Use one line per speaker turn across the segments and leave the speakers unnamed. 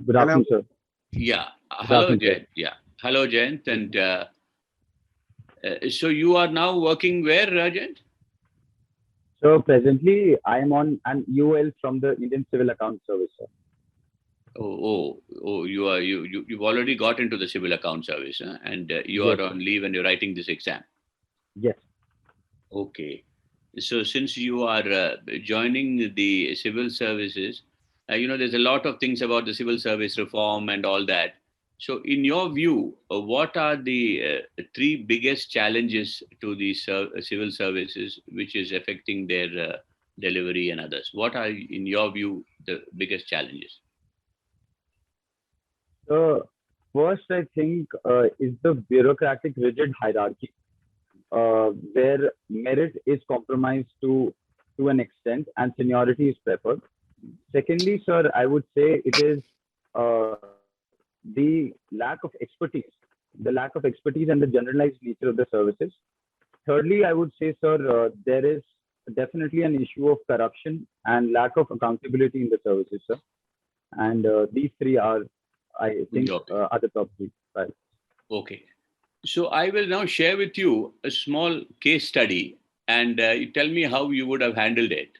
Good
Hello.
afternoon, sir.
Yeah.
Good
Hello,
afternoon, sir.
Jayant. Yeah. Hello, Jayant. And so you are now working where, Jayant?
So presently, I am on an UL from the Indian Civil Account Service, sir.
Oh, you've already got into the civil account service, huh? And you
Yes,
are
sir.
on leave and you're writing this exam.
Yes.
Okay. So since you are joining the civil services, there's a lot of things about the civil service reform and all that. So, in your view, what are the three biggest challenges to the civil services which is affecting their delivery and others? What are, in your view, the biggest challenges?
So first, I think is the bureaucratic rigid hierarchy, where merit is compromised to an extent and seniority is preferred. Secondly, sir, I would say it is the lack of expertise, and the generalized nature of the services. Thirdly, I would say, sir, there is definitely an issue of corruption and lack of accountability in the services, sir. And these three are, I think,
Okay.
are the top three. Right.
Okay. So, I will now share with you a small case study and you tell me how you would have handled it.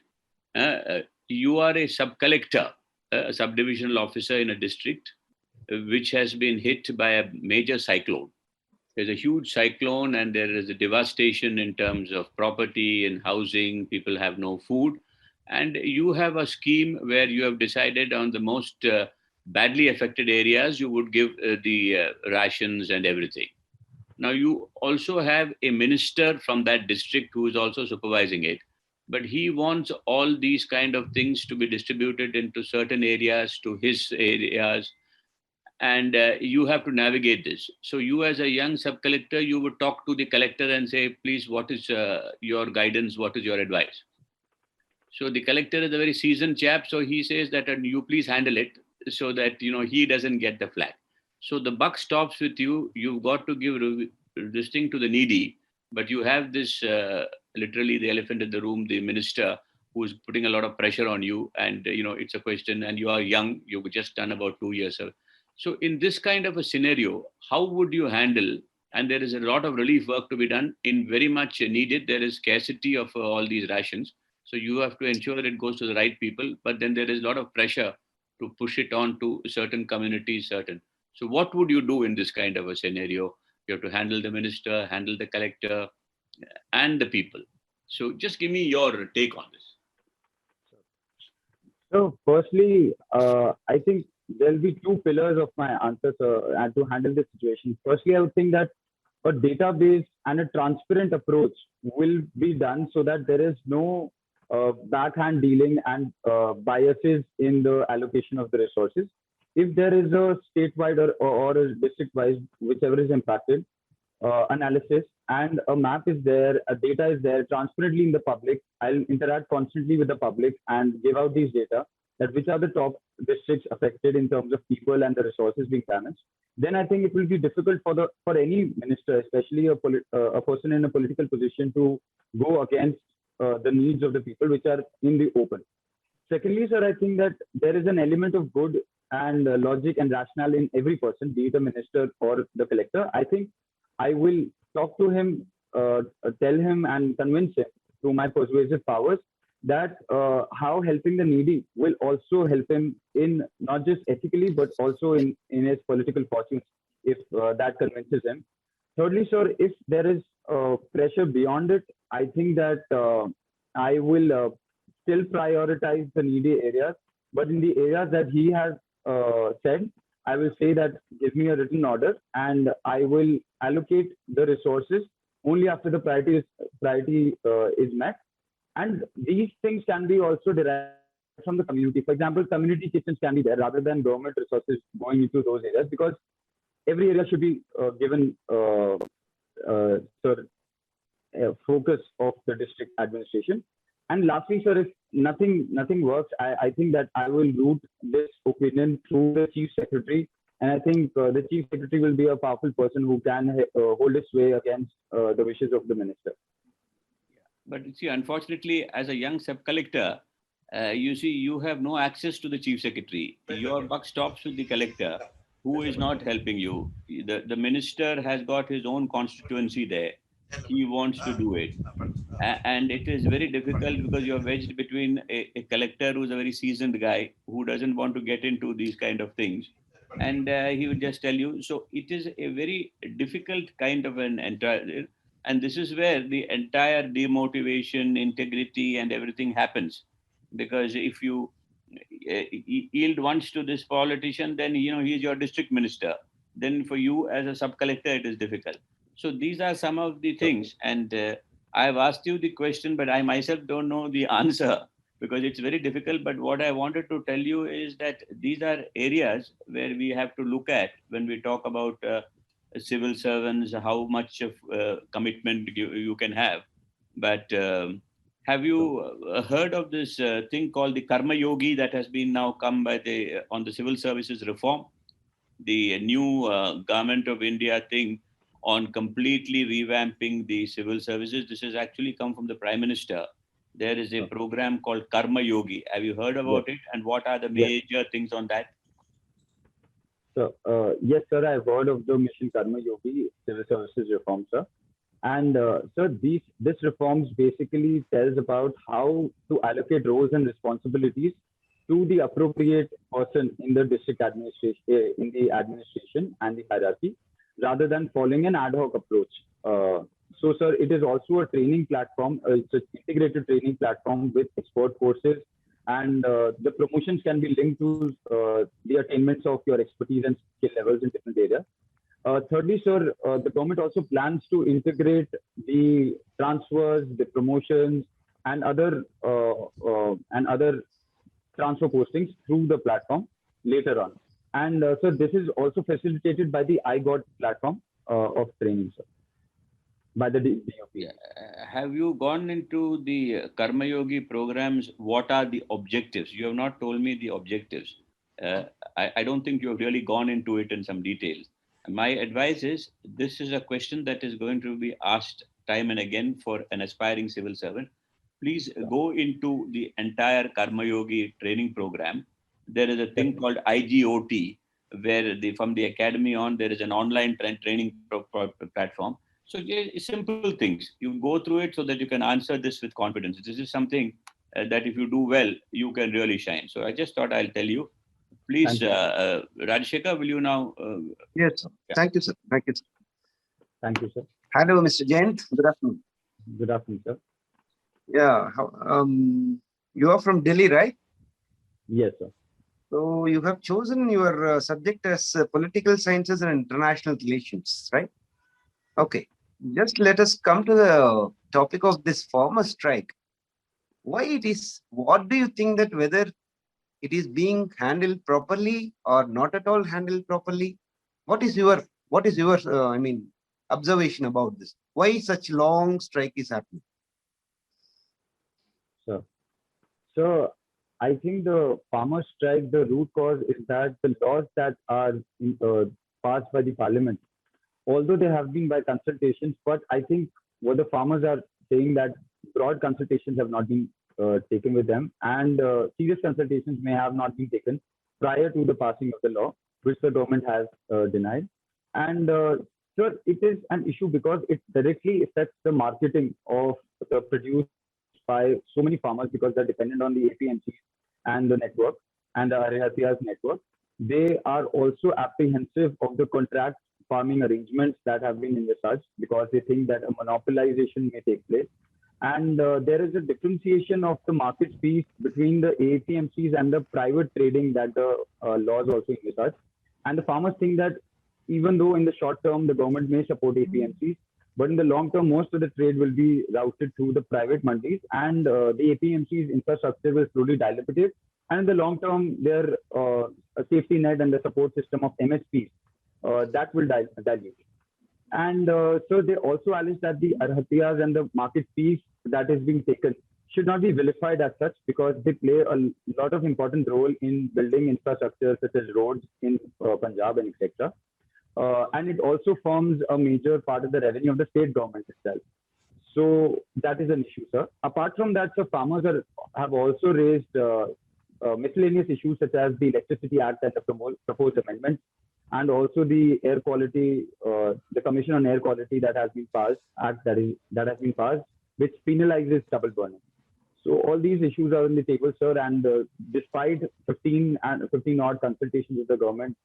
You are a sub collector, a subdivisional officer in a district which has been hit by a major cyclone. There's a huge cyclone, and there is a devastation in terms of property and housing. People have no food. And you have a scheme where you have decided on the most badly affected areas, you would give the rations and everything. Now, you also have a minister from that district who is also supervising it, but he wants all these kind of things to be distributed into certain areas, to his areas, and you have to navigate this. So, you as a young sub collector, you would talk to the collector and say, please, what is your guidance? What is your advice? So, the collector is a very seasoned chap, so he says that you please handle it so that he doesn't get the flag. So the buck stops with you. You've got to give this thing to the needy, but you have this literally the elephant in the room, the minister, who's putting a lot of pressure on you, and it's a question, and you are young. You've just done about 2 years. So in this kind of a scenario, how would you handle? And there is a lot of relief work to be done. In very much needed, there is scarcity of all these rations. So you have to ensure that it goes to the right people. But then there is a lot of pressure to push it on to certain communities, certain. So what would you do in this kind of a scenario? You have to handle the minister, handle the collector, and the people. So just give me your take on this.
So, firstly, I think there'll be two pillars of my answer, sir, and to handle this situation. Firstly, I would think that a database and a transparent approach will be done so that there is no backhand dealing and biases in the allocation of the resources. If there is a statewide or a district-wise, whichever is impacted, analysis and a map is there, a data is there transparently in the public. I'll interact constantly with the public and give out these data that which are the top districts affected in terms of people and the resources being damaged. Then I think it will be difficult for any minister, especially a person in a political position, to go against the needs of the people which are in the open. Secondly, sir, I think that there is an element of good and logic and rationale in every person, be it a minister or the collector. I think I will talk to him, tell him, and convince him through my persuasive powers that how helping the needy will also help him in not just ethically but also in his political fortunes if that convinces him. Thirdly, sir, if there is pressure beyond it, I think that I will still prioritize the needy areas. But in the areas that he has said, I will say that give me a written order and I will allocate the resources only after the priority is met. And these things can be also derived from the community. For example, community kitchens can be there rather than government resources going into those areas because every area should be given sir, focus of the district administration. And lastly, sir, if nothing works, I think that I will route this opinion through the chief secretary, and I think the chief secretary will be a powerful person who can hold his sway against the wishes of the minister.
But you see, unfortunately, as a young sub collector, You see, you have no access to the chief secretary. Your buck stops with the collector, who is not helping you. The minister has got his own constituency there. He wants to do it. And it is very difficult because you're wedged between a collector who's a very seasoned guy who doesn't want to get into these kind of things. And he would just tell you. So it is a very difficult kind of an entire, and this is where the entire demotivation, integrity, and everything happens. Because if you yield once to this politician, then he's your district minister. Then for you as a sub collector, it is difficult. So these are some of the things, and I've asked you the question, but I myself don't know the answer because it's very difficult. But what I wanted to tell you is that these are areas where we have to look at when we talk about civil servants, how much of commitment you can have. But have you heard of this thing called the Karma Yogi that has been now come by the on the civil services reform? The new government of India thing on completely revamping the civil services. This has actually come from the Prime Minister. There is a program called Karma Yogi. Have you heard about it? And what are the major things on that?
So, yes, sir, I've heard of the Mission Karma Yogi civil services reform, sir. And sir, this reforms basically tells about how to allocate roles and responsibilities to the appropriate person in the district administration and the hierarchy, rather than following an ad hoc approach. So, sir, it is also a training platform. It's an integrated training platform with expert courses, and the promotions can be linked to the attainments of your expertise and skill levels in different areas. Thirdly, sir, the government also plans to integrate the transfers, the promotions, and other transfer postings through the platform later on. And so this is also facilitated by the iGOT platform of training, sir, by the DOP.
Have you gone into the Karma Yogi programs? What are the objectives? You have not told me the objectives. I don't think you have really gone into it in some details. My advice is this is a question that is going to be asked time and again for an aspiring civil servant. Please go into the entire Karma Yogi training program. There is a thing called IGOT, where from the academy on, there is an online training platform. So simple things. You go through it so that you can answer this with confidence. This is something that if you do well, you can really shine. So I just thought I'll tell you. Please, Rajshekar, will you now?
Yes, sir. Yeah. Thank you, sir. Thank you, sir.
Thank you, sir.
Hello, Mr. Jain. Good afternoon.
Good afternoon, sir.
Yeah. You are from Delhi, right?
Yes, sir.
So you have chosen your subject as political sciences and international relations, right? Okay. Just let us come to the topic of this farmer strike. Why it is? What do you think that whether it is being handled properly or not at all handled properly? What is your observation about this? Why such long strike is happening?
So I think the farmer strike, the root cause is that the laws that are passed by the parliament, although they have been by consultations, but I think what the farmers are saying that broad consultations have not been taken with them, and serious consultations may have not been taken prior to the passing of the law, which the government has denied. And sir, it is an issue because it directly affects the marketing of the produce by so many farmers, because they're dependent on the APMCs and the network and the Arihatias network. They are also apprehensive of the contract farming arrangements that have been envisaged, because they think that a monopolization may take place. And there is a differentiation of the market piece between the APMCs and the private trading that the laws also envisage. And the farmers think that even though in the short term the government may support APMCs, but in the long term, most of the trade will be routed through the private mandis, and the APMC's infrastructure will slowly dilapidate. And in the long term, their safety net and the support system of MSPs, that will dilute. And so they also allege that the Arhatiyas and the market piece that is being taken should not be vilified as such, because they play a lot of important role in building infrastructure such as roads in Punjab and etc. And it also forms a major part of the revenue of the state government itself. So that is an issue, sir. Apart from that, sir, have also raised miscellaneous issues such as the Electricity Act and the proposed amendments, and also the air quality, the Commission on Air Quality that has been passed, that has been passed, which penalizes double burning. So all these issues are on the table, sir, and despite 15 odd consultations with the government,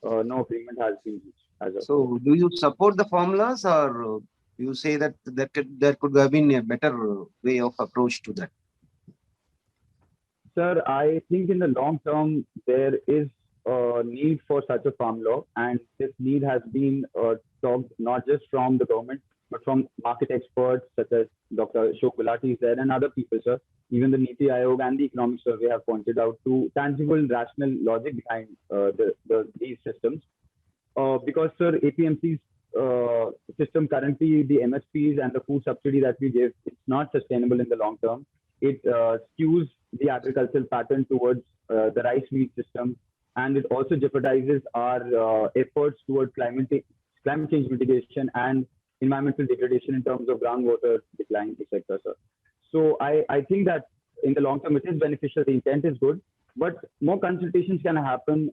no agreement has been reached.
So, do you support the formulas, or you say that there could have been a better way of approach to that?
Sir, I think in the long term, there is a need for such a farm law, and this need has been talked not just from the government, but from market experts such as Dr. Ashok Gulati is there and other people, sir. Even the Niti Aayog and the Economic Survey have pointed out to tangible, rational logic behind these systems. Because, sir, APMC's system currently, the MSPs and the food subsidy that we give, it's not sustainable in the long term. It skews the agricultural pattern towards the rice wheat system, and it also jeopardizes our efforts towards climate change mitigation and environmental degradation in terms of groundwater decline, etc. Sir. So I think that in the long term it is beneficial. The intent is good, but more consultations can happen.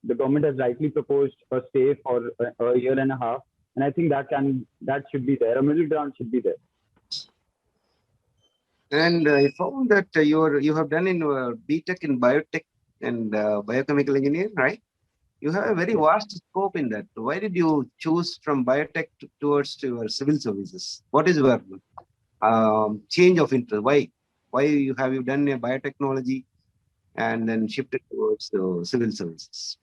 The government has rightly proposed a stay for a year and a half, and I think that should be there. A middle ground should be there.
And I found that you have done in BTech in biotech and biochemical engineering, right? You have a very vast scope in that. Why did you choose from biotech towards your civil services? What is your change of interest? Why have you done a biotechnology and then shifted towards civil services?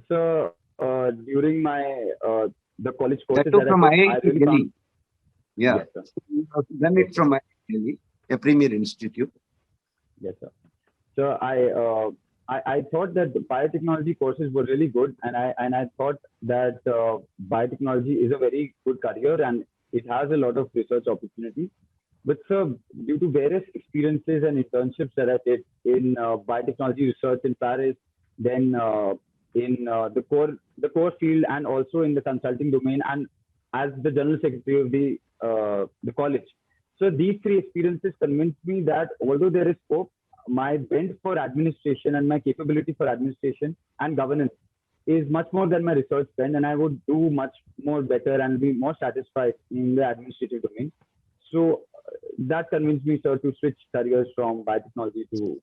So during my the college courses
that from
I
IIT Delhi. Yeah,
yes,
you have done it from IIT Delhi, a premier institute.
Yes, sir. So I thought that the biotechnology courses were really good, and I thought that biotechnology is a very good career and it has a lot of research opportunities. But sir, due to various experiences and internships that I did in biotechnology research in Paris, then in the core field, and also in the consulting domain, and as the general secretary of the college. So these three experiences convinced me that although there is scope, my bent for administration and my capability for administration and governance is much more than my research bent, and I would do much more better and be more satisfied in the administrative domain. So that convinced me, sir, to switch careers from biotechnology to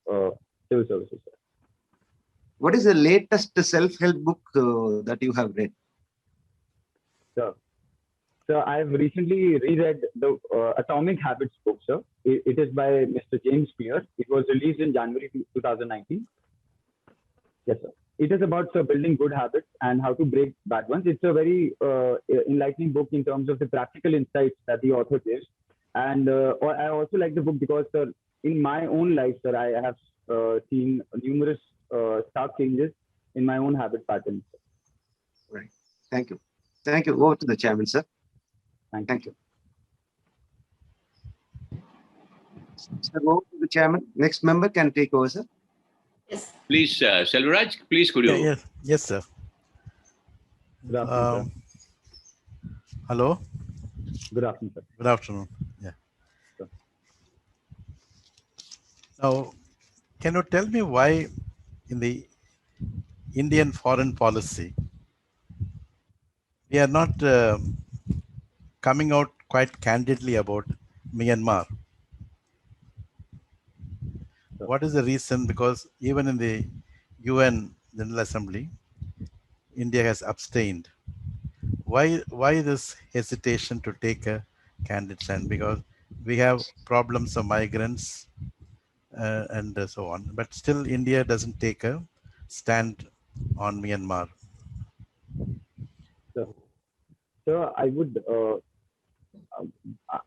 civil services. Sir.
What is the latest self-help book that you have read?
Sir, I've recently reread the Atomic Habits book, sir. It is by Mr. James Clear. It was released in January 2019. Yes, sir. It is about building good habits and how to break bad ones. It's a very enlightening book in terms of the practical insights that the author gives. And I also like the book because, sir, in my own life, sir, I have seen numerous stark changes in my own habit patterns.
Right. Thank you. Thank you. Over to the chairman, sir. Thank you. Sir, over to the chairman. Next member can take over, sir.
Yes.
Please, Selvaraj, please could you?
Yes, sir.
Good afternoon, sir.
Hello.
Good afternoon, sir.
Good afternoon. Yeah.
Sure.
Now, can you tell me why in the Indian foreign policy we are not coming out quite candidly about Myanmar?
Sure.
What is the reason? Because even in the UN General Assembly, India has abstained. Why this hesitation to take a candid stand? Because we have problems of migrants and so on, but still India doesn't take a stand on Myanmar.
So I would,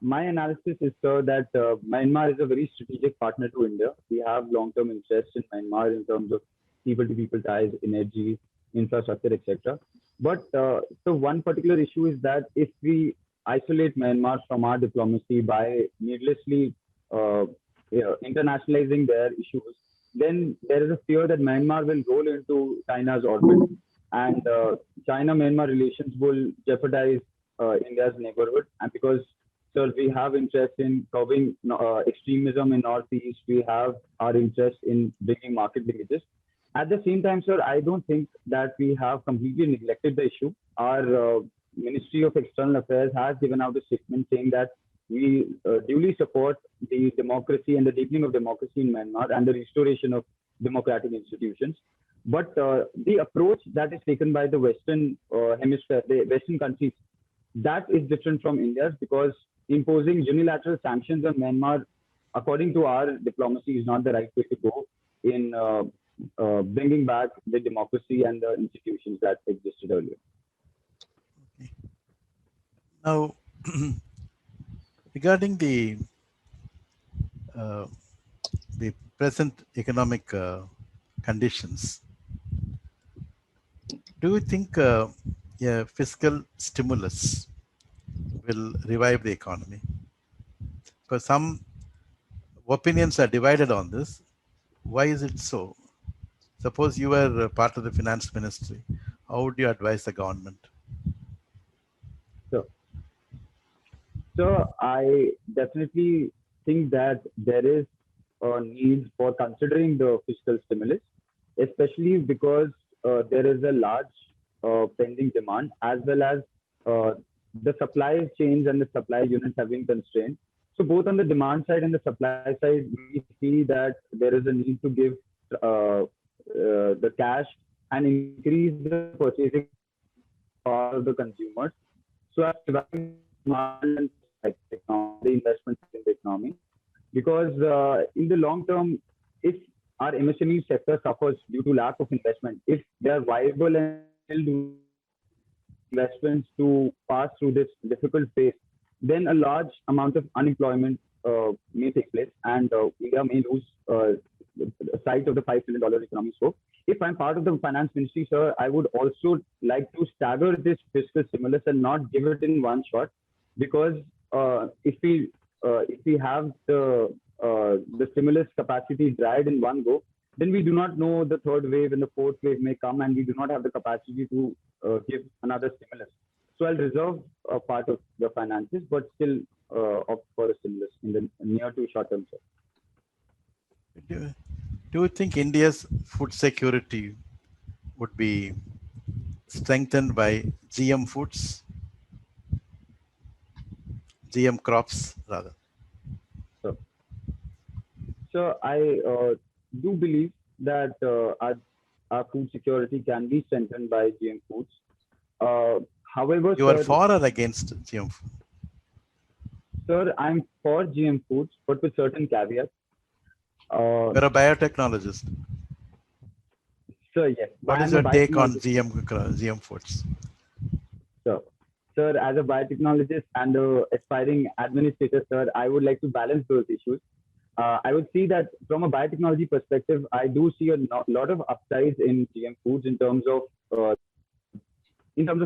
my analysis is, sir, that Myanmar is a very strategic partner to India. We have long-term interest in Myanmar in terms of people-to-people ties, energy, infrastructure, etc. But so one particular issue is that if we isolate Myanmar from our diplomacy by needlessly internationalizing their issues, then there is a fear that Myanmar will roll into China's orbit, and China-Myanmar relations will jeopardize India's neighborhood, and because, sir, we have interest in curbing extremism in Northeast, we have our interest in bringing market linkages. At the same time, sir, I don't think that we have completely neglected the issue. Our Ministry of External Affairs has given out a statement saying that we duly support the democracy and the deepening of democracy in Myanmar and the restoration of democratic institutions. But the approach that is taken by the Western hemisphere, the Western countries, that is different from India's, because imposing unilateral sanctions on Myanmar, according to our diplomacy, is not the right way to go in bringing back the democracy and the institutions that existed earlier.
Now, regarding uh, the present economic conditions, do you think a fiscal stimulus will revive the economy? Because some opinions are divided on this. Why is it so? Suppose you were part of the finance ministry, how would you advise the government?
So I definitely think that there is a need for considering the fiscal stimulus, especially because there is a large pending demand, as well as the supply chains and the supply units have been constrained. So both on the demand side and the supply side, we see that there is a need to give the cash and increase the purchasing power of the consumers, so as to demand and the investments in the economy. Because in the long term, if our MSME sector suffers due to lack of investment, if they are viable and still do investments to pass through this difficult phase, then a large amount of unemployment may take place, and India may lose sight of the $5 trillion economic scope. If I'm part of the finance ministry, sir, I would also like to stagger this fiscal stimulus and not give it in one shot, because if we have the stimulus capacity dried in one go, then we do not know the third wave and the fourth wave may come, and we do not have the capacity to give another stimulus. So I'll reserve a part of the finances, but still opt for a stimulus in the near to short term, sir.
Do you think India's food security would be strengthened by GM foods? GM crops, rather?
So I do believe that our food security can be strengthened by GM foods. However,
You are for or against GM food?
Sir, I'm for GM foods, but with certain caveats.
You're a biotechnologist.
Sir, yes.
What is your take on GM foods?
Sir, as a biotechnologist and aspiring administrator, sir, I would like to balance those issues. I would see that from a biotechnology perspective, I do see a lot of upsides in GM foods in terms of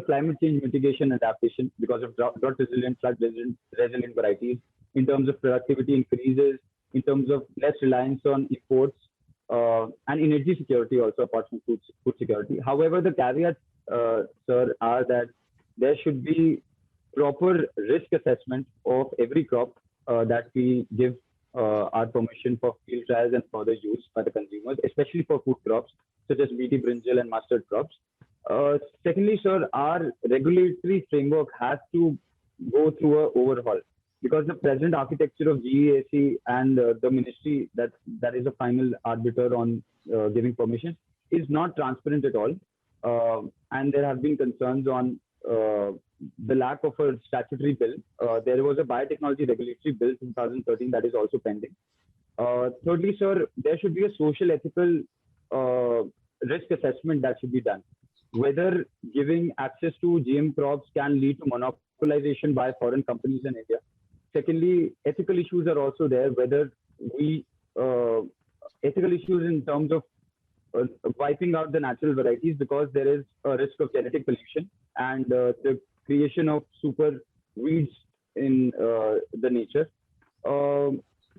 climate change mitigation adaptation because of drought resilient, flood resilient varieties, in terms of productivity increases, in terms of less reliance on imports, and energy security also apart from food security. However, the caveats, sir, are that there should be proper risk assessment of every crop that we give our permission for field trials and further use by the consumers, especially for food crops such as BT, brinjal, and mustard crops. Secondly, sir, our regulatory framework has to go through an overhaul, because the present architecture of GEAC and the ministry that is a final arbiter on giving permission is not transparent at all. And there have been concerns on the lack of a statutory bill. There was a biotechnology regulatory bill 2013 that is also pending. Thirdly, sir, there should be a social ethical risk assessment that should be done. Whether giving access to GM crops can lead to monopolization by foreign companies in India. Secondly, ethical issues are also there, whether we, ethical issues in terms of wiping out the natural varieties, because there is a risk of genetic pollution and the creation of super weeds in the nature.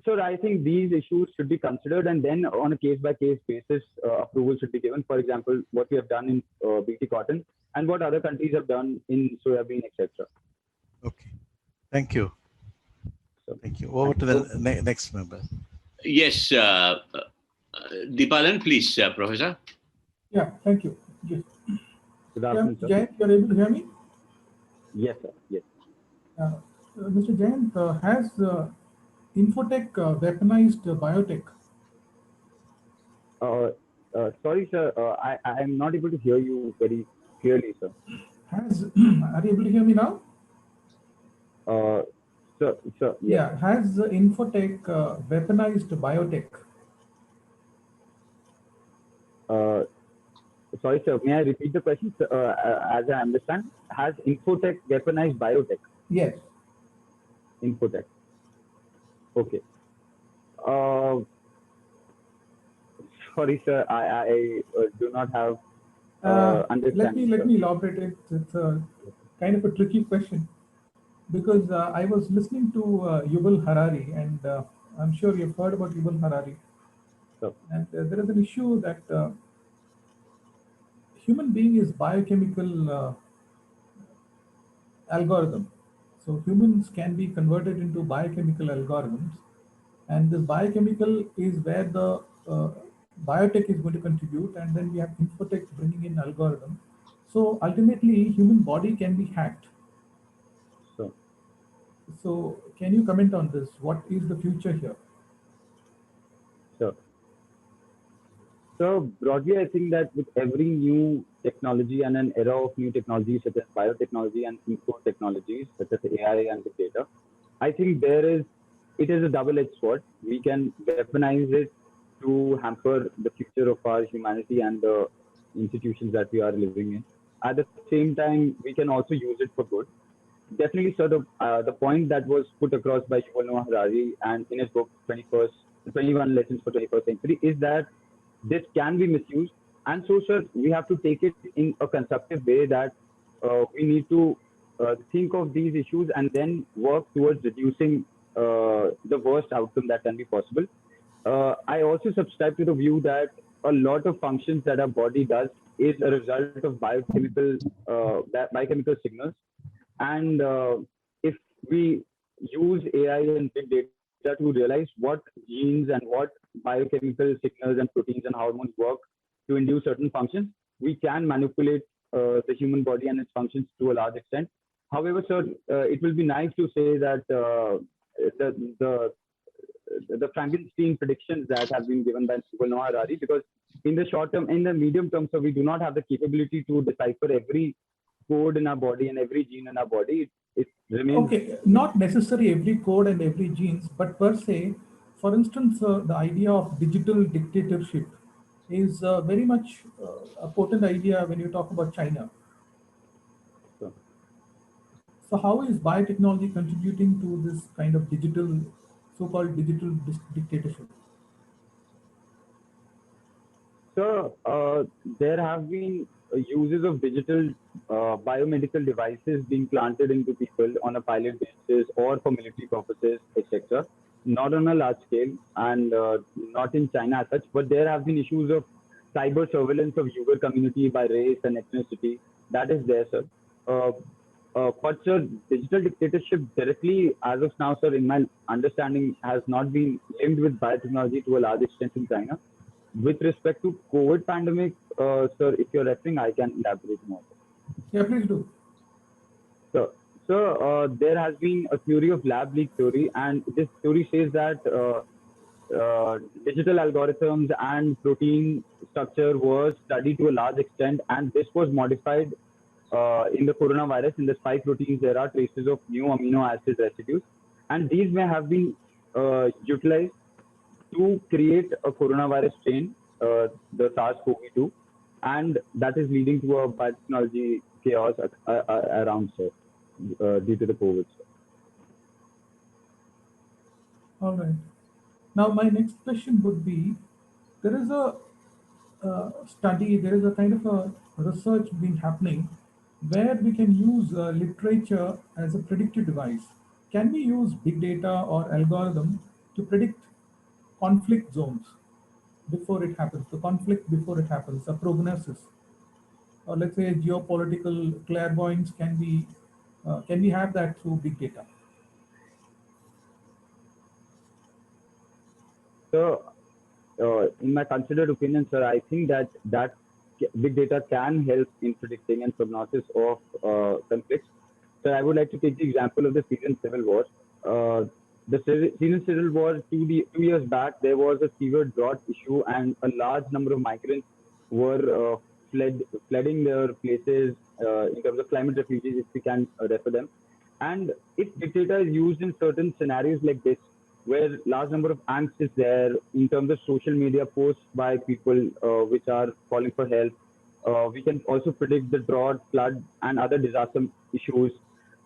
So I think these issues should be considered, and then on a case-by-case basis, approval should be given. For example, what we have done in BT cotton and what other countries have done in soybean, etc.
Okay. Thank you.
So,
Thank you. Over to the next member.
Yes, Deepalan, please, Professor.
Yeah, thank you. Yes.
good afternoon, sir.
Jayant, you're able to hear me?
Yes, sir. Yes.
Mr. Jayant, has Infotech weaponized biotech?
Sorry, sir. I am not able to hear you very clearly, sir.
Are you able to hear me now?
Sir, yes.
Yeah, has Infotech weaponized biotech?
Sorry, sir. May I repeat the question? As I understand, has Infotech weaponized biotech?
Yes.
Infotech. Okay. Uh, Sorry, sir. I do not have understanding.
Let me elaborate it. It's a kind of a tricky question because I was listening to Yuval Harari, and I'm sure you've heard about Yuval Harari.
Sir.
And there is an issue that human being is biochemical algorithm. So humans can be converted into biochemical algorithms, and this biochemical is where the biotech is going to contribute, and then we have Infotech bringing in algorithm. So ultimately, human body can be hacked.
So,
So can you comment on this? What is the future here?
sir. So broadly, I think that with every new technology and an era of new technologies such as biotechnology and info technologies such as AI and big data, I think it is a double-edged sword. We can weaponize it to hamper the future of our humanity and the institutions that we are living in. At the same time, we can also use it for good. Definitely, sir, the point that was put across by Yuval Noah Harari and in his book 21 Lessons for 21st Century is that this can be misused. And so, sir, we have to take it in a constructive way that we need to think of these issues and then work towards reducing the worst outcome that can be possible. I also subscribe to the view that a lot of functions that our body does is a result of biochemical signals. And if we use AI and big data to realize what genes and what biochemical signals and proteins and hormones work to induce certain functions, we can manipulate the human body and its functions to a large extent. However, sir, it will be nice to say that the Frankenstein predictions that have been given by Yuval Noah Harari, because in the short term, in the medium term, so we do not have the capability to decipher every code in our body and every gene in our body. It remains
Okay, not necessarily every code and every genes, but per se, for instance, the idea of digital dictatorship is very much a potent idea when you talk about China.
so.
So how is biotechnology contributing to this kind of digital, so-called digital dictatorship?
So there have been uses of digital biomedical devices being planted into people on a pilot basis or for military purposes, etc. Not on a large scale and not in China as such, but there have been issues of cyber surveillance of Uyghur community by race and ethnicity. That is there, sir. But sir, digital dictatorship directly, as of now, sir, in my understanding, has not been linked with biotechnology to a large extent in China. With respect to COVID pandemic, sir, if you're referring, I can elaborate more.
Yeah, please do.
So, there has been a theory of lab leak theory, and this theory says that digital algorithms and protein structure was studied to a large extent, and this was modified in the coronavirus. In the spike proteins, there are traces of new amino acid residues, and these may have been utilized to create a coronavirus strain, the SARS-CoV-2, and that is leading to a biotechnology chaos around, sir, due to the COVID.
All right. Now, my next question would be, there is a study, there is a kind of a research being happening where we can use literature as a predictive device. Can we use big data or algorithm to predict conflict zones before it happens, the conflict before it happens, a prognosis? Or let's say geopolitical clairvoyance can be Can we have that through big data?
So, in my considered opinion, sir, I think that big data can help in predicting and prognosis of conflicts. So, I would like to take the example of the Syrian civil war. The Syrian civil war 2 years back, there was a severe drought issue, and a large number of migrants were flooding their places in terms of climate refugees, if we can refer them. And if big data is used in certain scenarios like this, where large number of angst is there in terms of social media posts by people which are calling for help. We can also predict the drought, flood, and other disaster issues.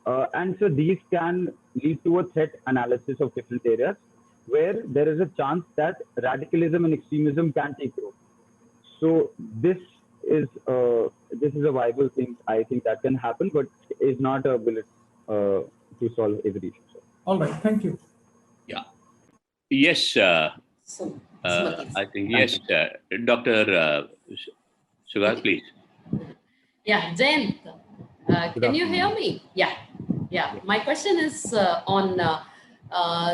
And so these can lead to a threat analysis of different areas where there is a chance that radicalism and extremism can take root. So this is a viable thing, I think, that can happen, but is not a bullet to solve every issue. So.
All right, thank you.
Yeah. Yes,
So,
I think, yes, Dr. Sugar, please.
yeah, Jayant, can you hear me? Yeah. My question is on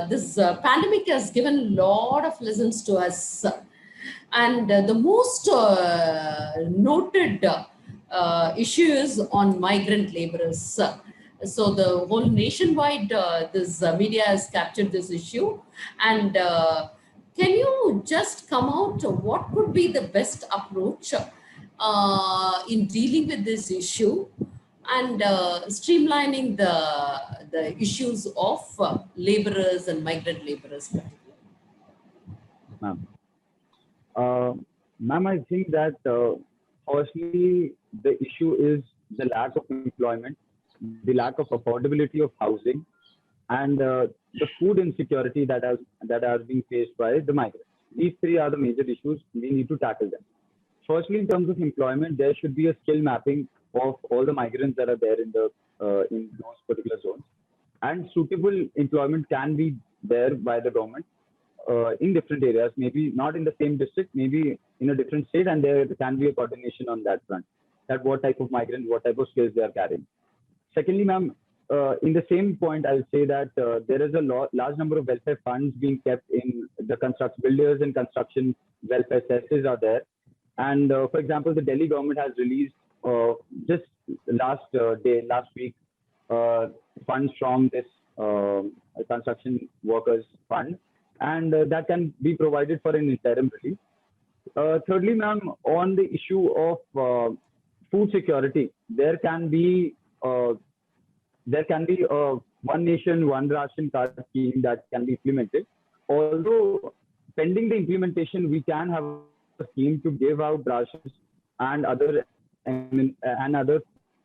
this pandemic has given a lot of lessons to us. And the most noted issue is on migrant laborers. So the whole nationwide, this media has captured this issue. And can you just come out what could be the best approach in dealing with this issue and streamlining the issues of laborers and migrant laborers?
Ma'am, I think that firstly, the issue is the lack of employment, the lack of affordability of housing, and the food insecurity that are being faced by the migrants. These three are the major issues. We need to tackle them. Firstly, in terms of employment, there should be a skill mapping of all the migrants that are there in those particular zones, and suitable employment can be there by the government in different areas, maybe not in the same district, maybe in a different state, and there can be a coordination on that front, that what type of migrant, what type of skills they are carrying. Secondly, ma'am, in the same point, I'll say that there is a large number of welfare funds being kept in the builders and construction welfare cesses are there. And for example, the Delhi government has released just last week, funds from this construction workers fund, and that can be provided for an interim relief. Thirdly, ma'am, on the issue of food security, there can be one nation, one ration card scheme that can be implemented. Although pending the implementation, we can have a scheme to give out rations and other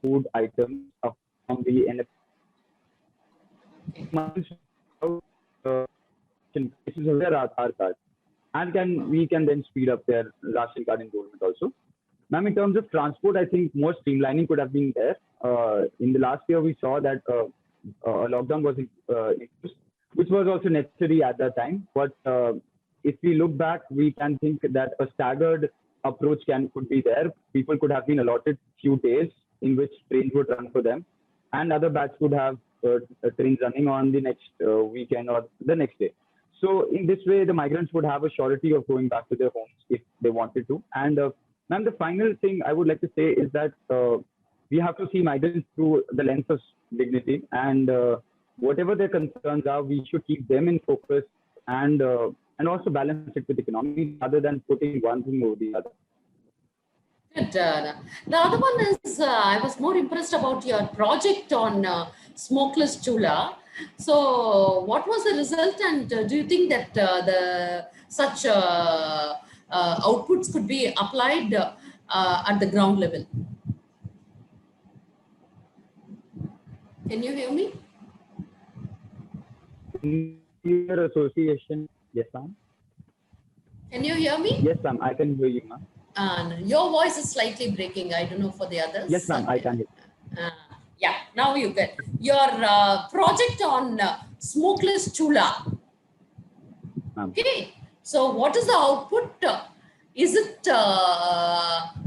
food items from the NF. Cases of their Aadhaar card, and we can then speed up their ration card enrollment also. Ma'am, in terms of transport, I think more streamlining could have been there. In the last year, we saw that a lockdown was introduced, which was also necessary at that time. But if we look back, we can think that a staggered approach could be there. People could have been allotted few days in which trains would run for them, and other batch could have trains running on the next weekend or the next day. So in this way, the migrants would have a surety of going back to their homes if they wanted to. And ma'am, the final thing I would like to say is that we have to see migrants through the lens of dignity, and whatever their concerns are, we should keep them in focus and also balance it with economy rather than putting one thing over the other.
Good. The other one is, I was more impressed about your project on smokeless chula. So what was the result, and do you think that such outputs could be applied at the ground level? Can you hear me?
Your association, yes, ma'am.
Can you hear me?
Yes, ma'am. I can hear you, ma'am.
Your voice is slightly breaking. I don't know for the others.
Yes, ma'am. I can hear you.
Yeah, now you get your project on smokeless chula. Okay, so what is the output? Is it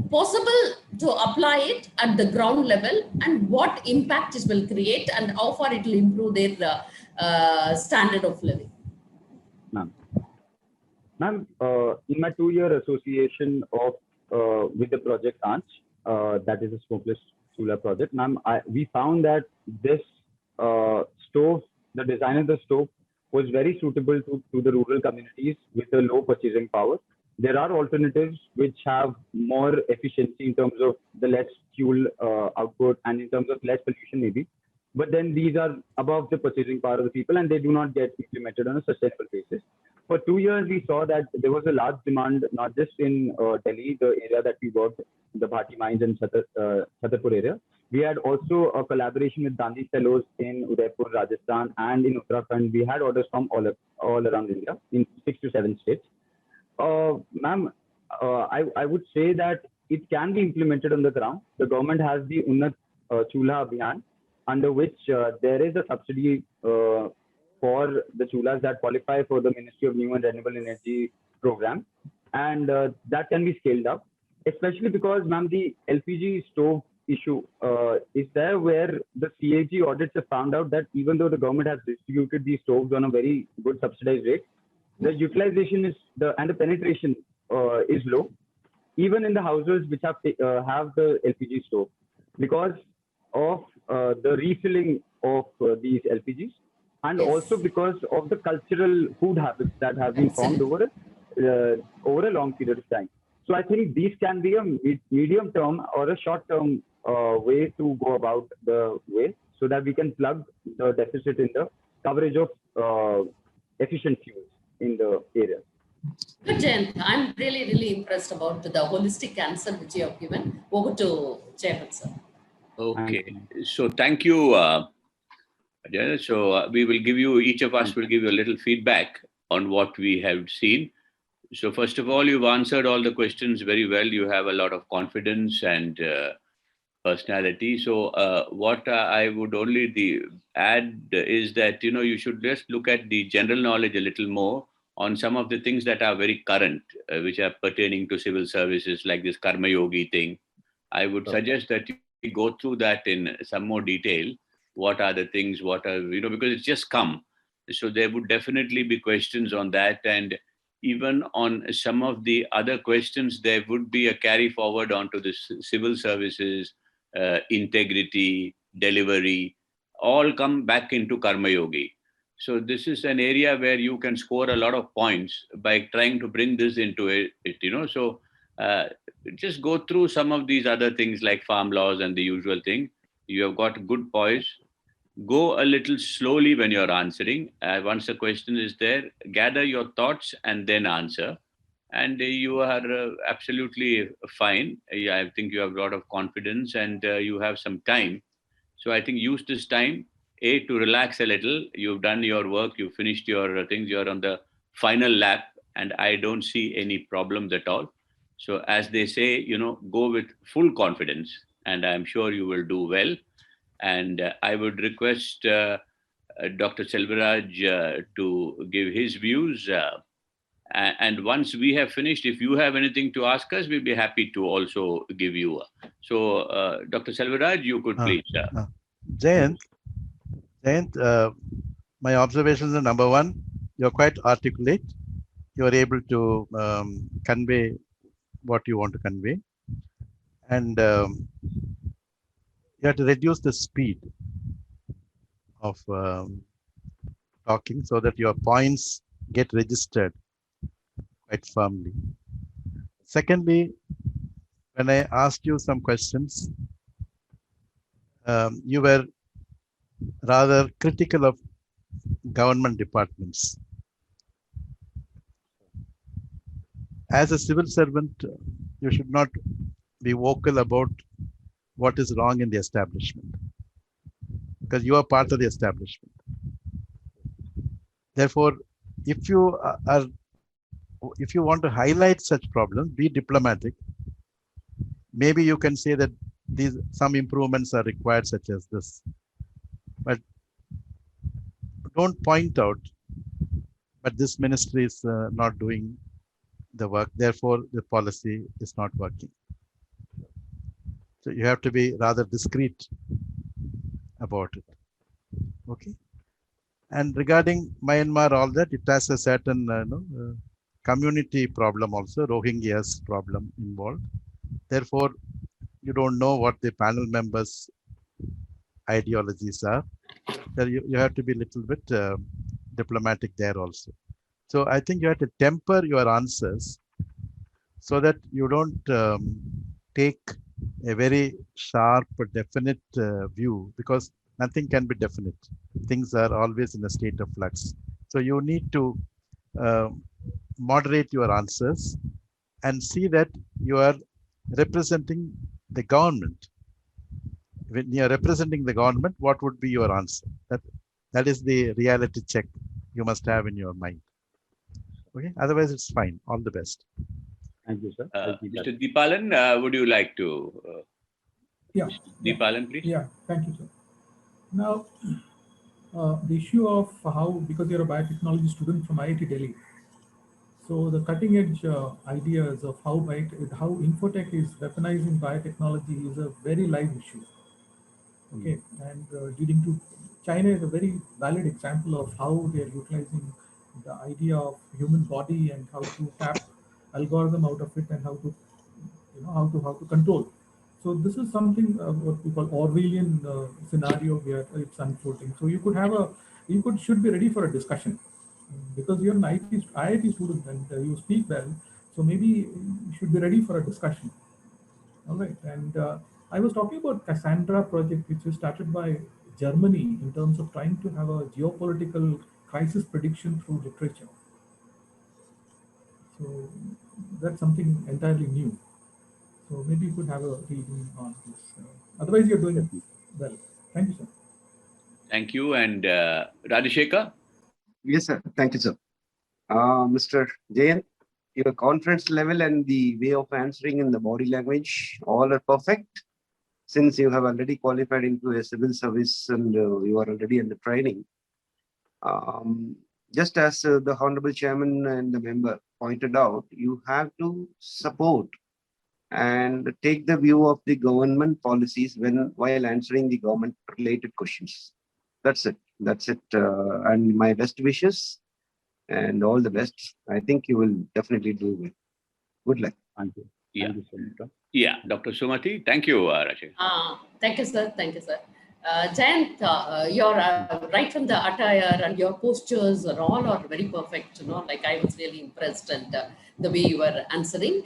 possible to apply it at the ground level and what impact it will create and how far it will improve their standard of living?
Ma'am, in my 2-year association of with the project Anch, that is a smokeless chula project, ma'am, we found that this stove, the design of the stove was very suitable to the rural communities with a low purchasing power. There are alternatives which have more efficiency in terms of the less fuel output and in terms of less pollution maybe. But then these are above the purchasing power of the people and they do not get implemented on a sustainable basis. For 2 years, we saw that there was a large demand, not just in Delhi, the area that we worked, the Bhati mines and Chhatarpur area. We had also a collaboration with Gandhi Fellows in Udaipur, Rajasthan, and in Uttarakhand. We had orders from all around India in 6 to 7 states. Ma'am, I would say that it can be implemented on the ground. The government has the Unnat Chulha Abhiyan, under which there is a subsidy for the chulas that qualify for the Ministry of New and Renewable Energy program. And that can be scaled up, especially because, ma'am, the LPG stove issue is there where the CAG audits have found out that even though the government has distributed these stoves on a very good subsidized rate, the utilization is and the penetration is low, even in the houses which have the LPG stove, because of the refilling of these LPGs, and also because of the cultural food habits that have been formed over a long period of time. So I think these can be a medium term or a short term way to go about the way, so that we can plug the deficit in the coverage of efficient fuels in the area.
Good, Jayant. I'm really, really impressed about the holistic answer which you have given. Over to Chairman, sir.
Okay. So thank you. So we will give you, each of us will give you a little feedback on what we have seen. So first of all, you've answered all the questions very well. You have a lot of confidence and personality. So what I would only add is that, you should just look at the general knowledge a little more on some of the things that are very current, which are pertaining to civil services, like this Karma Yogi thing. I would suggest that you go through that in some more detail. What are the things, because it's just come. So there would definitely be questions on that. And even on some of the other questions, there would be a carry forward onto the civil services, integrity, delivery, all come back into Karma Yogi. So this is an area where you can score a lot of points by trying to bring this into it, So just go through some of these other things like farm laws and the usual thing. You have got good poise. Go a little slowly when you're answering. Once the question is there, gather your thoughts and then answer. And you are absolutely fine. I think you have a lot of confidence and you have some time. So I think use this time, to relax a little. You've done your work, you've finished your things, you're on the final lap, and I don't see any problems at all. So as they say, go with full confidence, and I'm sure you will do well. And I would request Dr. Selvaraj to give his views. And once we have finished, if you have anything to ask us, we'll be happy to also give you. So, Dr. Selvaraj, you could please.
Jayant, my observations are: number one, you're quite articulate. You're able to convey what you want to convey. And you have to reduce the speed of talking so that your points get registered quite firmly. Secondly, when I asked you some questions, you were rather critical of government departments. As a civil servant, you should not be vocal about what is wrong in the establishment, because you are part of the establishment. Therefore, if you want to highlight such problems, be diplomatic. Maybe you can say that some improvements are required, such as this, but don't point out, but this ministry is not doing the work, therefore the policy is not working. So you have to be rather discreet about it. Okay. And regarding Myanmar, all that, it has a certain community problem also, Rohingyas problem involved. Therefore, you don't know what the panel members' ideologies are. So you have to be a little bit diplomatic there also. So I think you have to temper your answers so that you don't take a very sharp, definite view, because nothing can be definite. Things are always in a state of flux. So you need to moderate your answers and see that you are representing the government. When you are representing the government, what would be your answer? That is the reality check you must have in your mind. Okay, otherwise it's fine. All the best.
Thank you, sir. I'll keep that.
Mr. Deepalan, would you like to?
Yeah.
Deepalan, please.
Yeah, thank you, sir. Now, the issue of how, because you're a biotechnology student from IIT Delhi, so the cutting edge ideas of how Infotech is weaponizing biotechnology is a very live issue. Okay, and leading to China is a very valid example of how they are utilizing the idea of human body and how to tap algorithm out of it and how to, how to control. So this is something what we call Orwellian scenario where it's unfolding. So should be ready for a discussion because you're an IIT student and you speak well. So maybe you should be ready for a discussion. All right, and I was talking about Cassandra project, which was started by Germany in terms of trying to have a geopolitical crisis prediction through literature. So that's something entirely new. So maybe you could have a reading on this. Otherwise, you're doing well. Thank you, sir.
Thank you. And Radhishekar?
Yes, sir. Thank you, sir. Mr. Jayan, your confidence level and the way of answering in the body language, all are perfect. Since you have already qualified into a civil service and you are already in the training. Just as the Honorable Chairman and the member pointed out, you have to support and take the view of the government policies while answering the government related questions. That's it. That's it. And my best wishes and all the best. I think you will definitely do well. Good luck.
Thank you.
Yeah.
Thank you so much, sir.
Yeah, Dr. Sumati. Thank you, Rashid.
Thank you, sir. Thank you, sir. Jayant, you're right from the attire and your postures are all very perfect. Like I was really impressed and the way you were answering.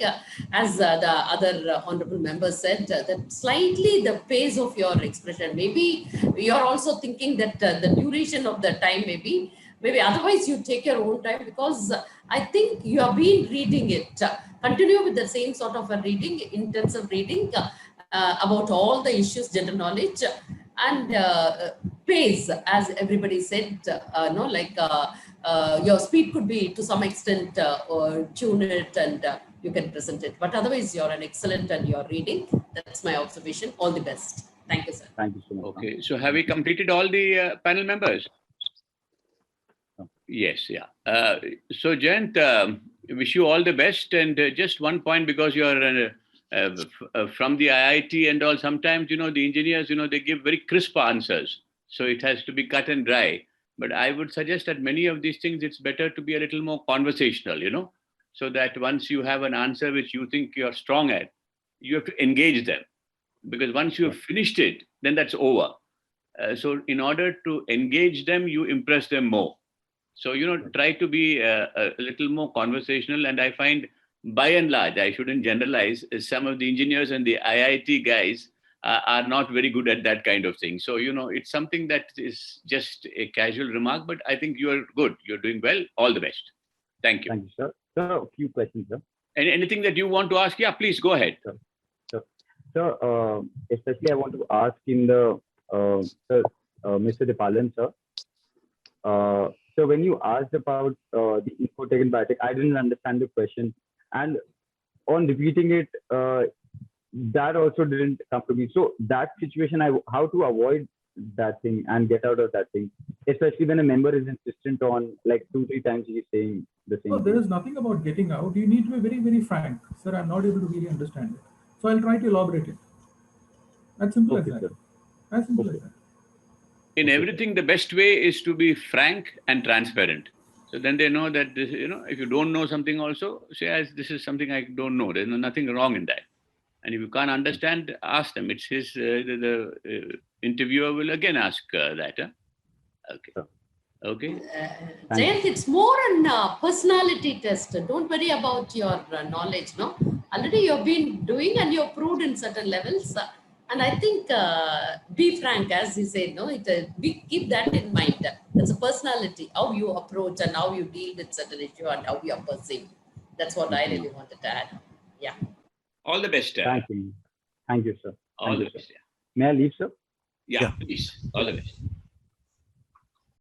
As the other honorable members said, that slightly the pace of your expression, maybe you're also thinking that the duration of the time maybe otherwise you take your own time because I think you have been reading it. Continue with the same sort of a reading, intensive reading about all the issues, general knowledge. And pace, as everybody said, your speed could be to some extent or tune it and you can present it. But otherwise, you're an excellent and you're reading. That's my observation. All the best. Thank you, sir.
Thank you so much.
Okay, so have we completed all the panel members?
No.
Yes, yeah. So Jayant, wish you all the best. And just one point, because you're from the IIT and all, sometimes, the engineers, they give very crisp answers. So it has to be cut and dry. But I would suggest that many of these things, it's better to be a little more conversational, so that once you have an answer which you think you're strong at, you have to engage them. Because once you have finished it, then that's over. So in order to engage them, you impress them more. So, try to be a little more conversational. And I find, by and large, I shouldn't generalize, some of the engineers and the IIT guys are not very good at that kind of thing. So, it's something that is just a casual remark, but I think you're good. You're doing well. All the best. Thank you.
Thank you, sir. Sir, a few questions, sir.
And anything that you want to ask? Yeah, please go ahead.
Sir, especially I want to ask in the, Mr. Deepalan, sir. So when you asked about the Infotech and Biotech, I didn't understand the question. And on repeating it, that also didn't come to me. So that situation, how to avoid that thing and get out of that thing, especially when a member is insistent on like 2-3 times he's saying the same thing.
There is nothing about getting out. You need to be very, very frank. Sir, I'm not able to really understand it. So I'll try to elaborate it. As simple as
Okay,
that.
sir.
As simple as
Okay.
that.
In
Okay.
everything, the best way is to be frank and transparent. So then they know that this, if you don't know something also, say, as this is something I don't know. There's nothing wrong in that. And if you can't understand, ask them. It's his, the interviewer will again ask that. Okay.
Sure.
Okay.
Thank
Jayant, it's more an personality test. Don't worry about your knowledge, no? Already you've been doing and you've proved in certain levels. And I think be frank, as you said, no? We keep that in mind. It's a personality, how you approach and how you deal with certain issue and how you are perceived. That's what I really wanted to add. Yeah.
All the best.
Thank you. Thank you, sir.
All
Thank
the
you, sir.
best.
May I leave, sir?
Yeah,
Yeah.
please. All the best.